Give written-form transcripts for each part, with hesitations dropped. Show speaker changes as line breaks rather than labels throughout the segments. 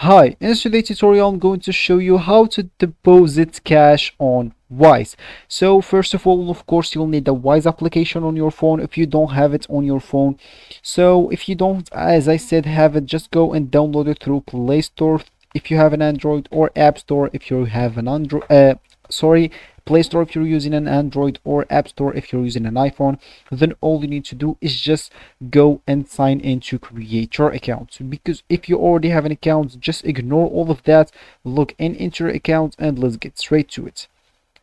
Hi, in today's tutorial I'm going to show you how to deposit cash on Wise. So first of all, of course, you'll need the Wise application on your phone if you don't have it on your phone. So if you don't, as I said, have it, just go and download it through Play Store if you have an Android, or App Store if you have an Android. Sorry, Play Store if you're using an Android, or App Store if you're using an iPhone. Then all you need to do is just go and sign in to create your account, because if you already have an account, just ignore all of that, log in into your account, and let's get straight to it.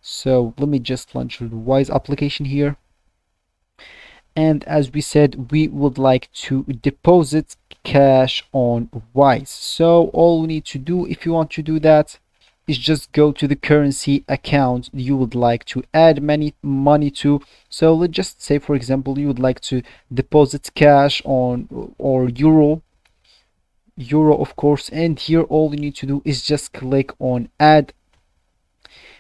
So let me just launch the Wise application here, and as we said, we would like to deposit cash on Wise. So all we need to do, if you want to do that, is just go to the currency account you would like to add money to. So let's just say, for example, you would like to deposit cash on, or euro of course, and here all you need to do is just click on add.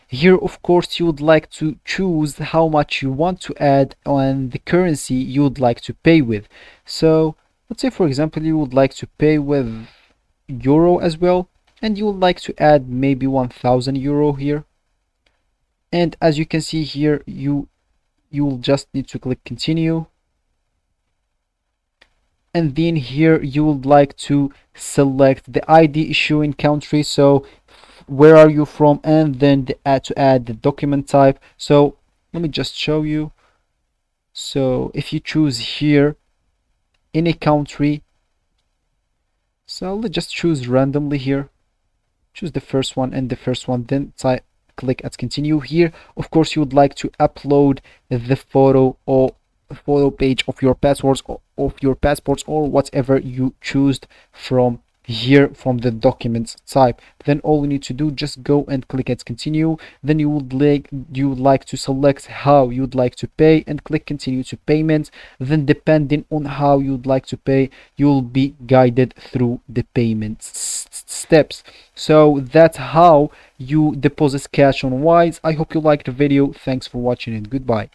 Here of course you would like to choose how much you want to add on the currency you would like to pay with. So let's say, for example, you would like to pay with euro as well, and you would like to add maybe 1000 euro here. And as you can see here, you will just need to click continue, and then here you would like to select the ID issuing country, so where are you from, and then to add the document type. So let me just show you. So if you choose here any country, so let's just choose randomly here, choose the first one and the first one, then click at continue. Here of course you would like to upload the photo or photo page of your passports or whatever you choose from here from the documents type. Then all you need to do, just go and click at continue. Then you would like to select how you would like to pay and click continue to payment. Then depending on how you'd like to pay, you will be guided through the payment steps. So that's how you deposit cash on Wise. I hope you liked the video. Thanks for watching and goodbye.